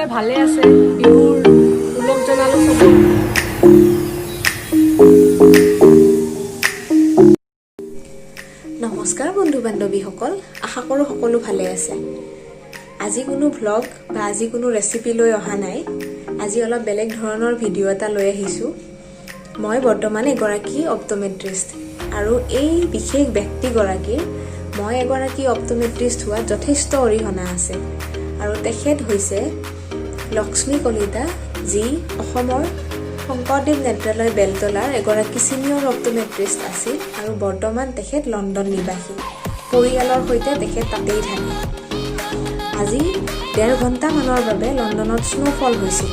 সকলোৱে ভালে আছে বিহুৰ উলক জনালো সব নমস্কাৰ বন্ধু বান্ধৱীসকল আশা কৰোঁ সকলো ভালে আছে আজি কোনো ভ্লগ বা আজি কোনো ৰেচিপি লৈ অহা নাই আজি অলপ বেলেগ ধৰণৰ ভিডিঅ' এটা লৈ আহিছোঁ মই বৰ্তমান এগৰাকী অপ্টোমেট্ৰিষ্ট আৰু এই বিশেষ ব্যক্তিগৰাকীৰ মই এগৰাকী অপ্টোমেট্ৰিষ্ট হোৱাত যথেষ্ট অৰিহণা আছে আৰু তেখেত হৈছে লক্ষ্মী কলিতা যি অসমৰ শংকৰদেৱ নেত্ৰালয় বেলতলাৰ এগৰাকী সিনিয়ৰ অপ্টোমেট্ৰিষ্ট আছিল আৰু বৰ্তমান তেখেত লণ্ডন নিবাসী পৰিয়ালৰ সৈতে তেখেত তাতেই থাকে আজি 1.5 ঘণ্টামানৰ বাবে লণ্ডনত স্নোফল হৈছিল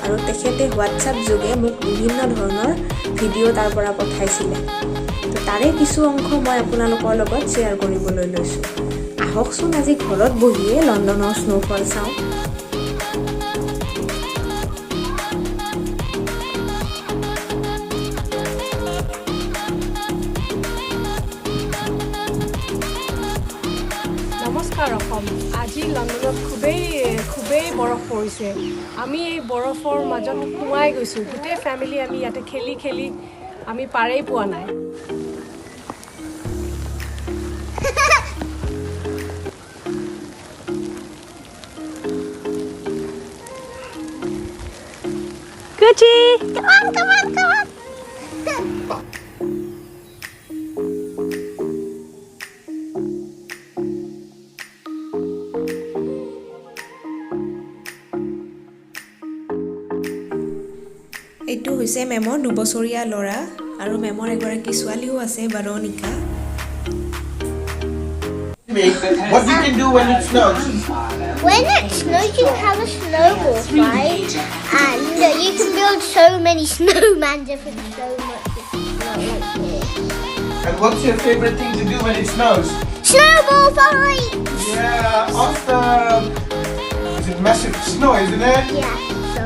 আৰু তেখেতে হোৱাটছআপ যোগে মোক বিভিন্ন ধৰণৰ ভিডিঅ' তাৰ পৰা পঠাইছিলে তো তাৰে কিছু অংশ মই আপোনালোকৰ লগত শ্বেয়াৰ কৰিবলৈ লৈছোঁ আহকচোন আজি ঘৰত বহিয়ে লণ্ডনৰ স্নোফল চাওঁ নমস্কাৰ অসম আজি লণ্ডনত খুবেই বৰফ পৰিছে আমি এই বৰফৰ মাজত সোমাই গৈছোঁ গোটেই ফেমিলি আমি ইয়াতে খেলি আমি পাৰেই পোৱা নাই Gucci! Come on! এইটো হৈছে মেমৰ 2 বছৰীয়া ল'ৰা আৰু মেমৰ এগৰাকী ছোৱালীও আছে বাৰনিকা What you can do when it snows? When it snows, you can have a snowball fight, and you can build so many snowmen, different so much. Like this. And what's your favorite thing to do when it snows? Snowball fight. Yeah, awesome. It's a massive snow, isn't it? Yeah. So.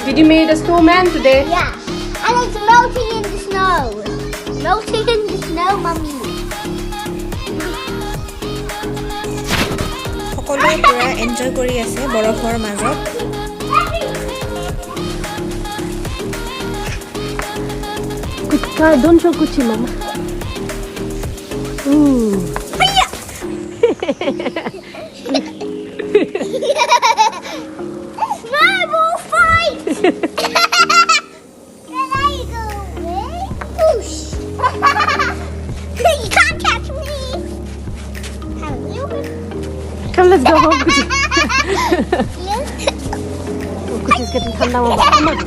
Did you make a snowman today? Yeah. And it's melting in the snow. Melting in the snow, Mummy. সকলোৱে পুৰা enjoy কৰি আছে বৰফৰ মাজত Don't show Gucci, Mama. Snowball fight. There you go. Whoosh. You can't catch me. Hello. Come, let's go home, Gucci. Yes. Oh, Gucci's getting thunder, Mama. Come on.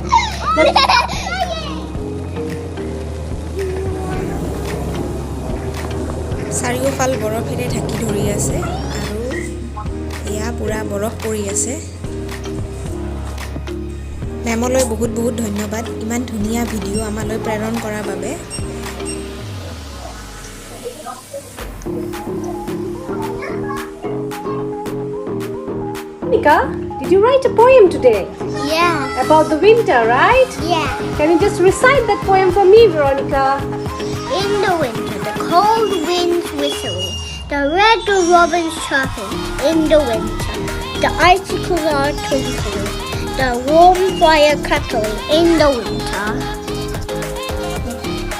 চাৰিওফাল বৰফেৰে ঢাকি ধৰি আছে আৰু এয়া পুৰা বৰফ পৰি আছে মেমলৈ বহুত ধন্যবাদ ইমান ধুনীয়া ভিডিঅ' আমালৈ প্ৰেৰণ কৰাৰ বাবে Monica, did you write a poem today? Yeah. About the winter, right? Yeah. Can you just recite that poem for me, Veronica? In the winter, the cold winds whistling, the red robins chirping. In the winter, the icicles are twinkling, the warm fire crackling. In the winter.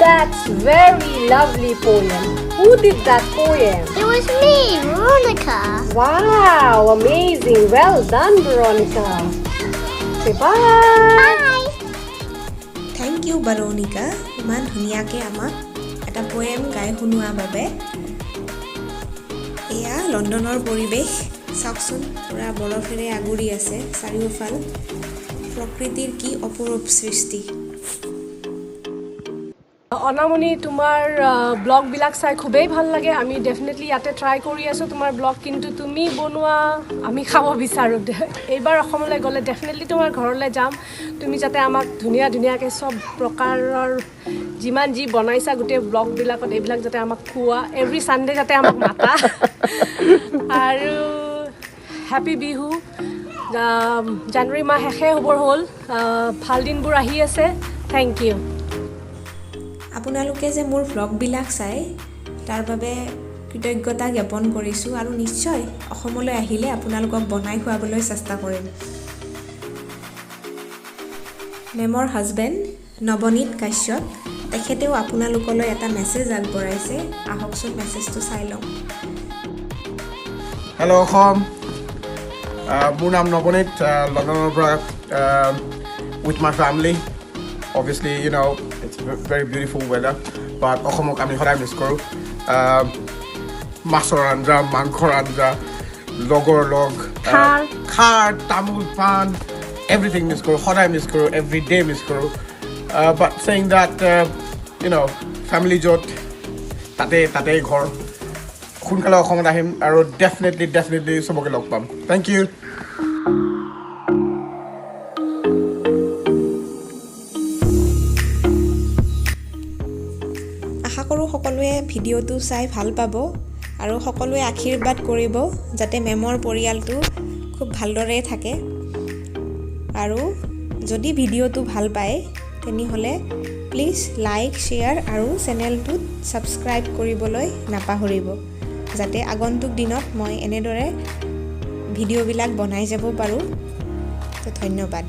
That's very lovely poem. Who did that poem? It was me, Veronica. Wow, amazing. Well done, Veronica. Say bye. Bye. Thank you Veronica ইমান ধুনীয়াকৈ আমাক এটা poem গাই শুনোৱাৰ বাবে এয়া লণ্ডনৰ পৰিৱেশ চাওকচোন পুৰা বৰফেৰে আগুৰি আছে চাৰিওফাল প্ৰকৃতিৰ কি অপৰূপ সৃষ্টি অনামনি তোমাৰ ব্লগবিলাক চাই খুবেই ভাল লাগে আমি ডেফিনেটলি ইয়াতে ট্ৰাই কৰি আছোঁ তোমাৰ ব্লগ কিন্তু তুমি বনোৱা আমি খাব বিচাৰোঁ এইবাৰ অসমলৈ গ'লে ডেফিনেটলি তোমাৰ ঘৰলৈ যাম তুমি যাতে আমাক ধুনীয়াকৈ চব প্ৰকাৰৰ যিমান যি বনাইছা গোটেই ব্লগবিলাকত এইবিলাক যাতে আমাক খোৱা এভৰি ছানডে যাতে আমাক মাতা আৰু হেপী বিহু জানুৱাৰী মাহ শেষে হ'বৰ হ'ল ভাল দিনবোৰ আহি আছে থেংক ইউ আপোনালোকে যে মোৰ ভ্লগবিলাক চাই তাৰ বাবে কৃতজ্ঞতা জ্ঞাপন কৰিছোঁ আৰু নিশ্চয় অসমলৈ আহিলে আপোনালোকক বনাই খুৱাবলৈ চেষ্টা কৰিম মেমৰ হাজবেণ্ড নৱনীত কাশ্যপ তেখেতেও আপোনালোকলৈ এটা মেছেজ আগবঢ়াইছে আহকচোন মেছেজটো চাই লওঁ Hello, Khom. মোৰ নাম নৱনীত লণ্ডনৰ পৰা with my family. Obviously, you know, it's very beautiful weather, but অসমক আমি সদায় মিছ কৰোঁ মাছৰ আঞ্জা মাংসৰ আঞ্জা লগৰ লগ খাৰ তামোল পাণ everything মিছ কৰোঁ সদায় মিছ কৰোঁ every day মিছ কৰোঁ but saying that you know family য'ত তাতে ঘৰ সোনকালে অসমত আহিম আৰু ডেফিনেটলি চবকে লগ পাম থেংক ইউ আশা কৰোঁ সকলোৱে ভিডিঅ'টো চাই ভাল পাব আৰু সকলোৱে আশীৰ্বাদ কৰিব যাতে মেমৰ পৰিয়ালটো খুব ভালদৰে থাকে আৰু যদি ভিডিঅ'টো ভাল পায় তেনেহ'লে প্লিজ লাইক শ্বেয়াৰ আৰু চেনেলটোত ছাবস্ক্ৰাইব কৰিবলৈ নাপাহৰিব যাতে আগন্তুক দিনত মই এনেদৰে ভিডিঅ'বিলাক বনাই যাব পাৰোঁ তো ধন্যবাদ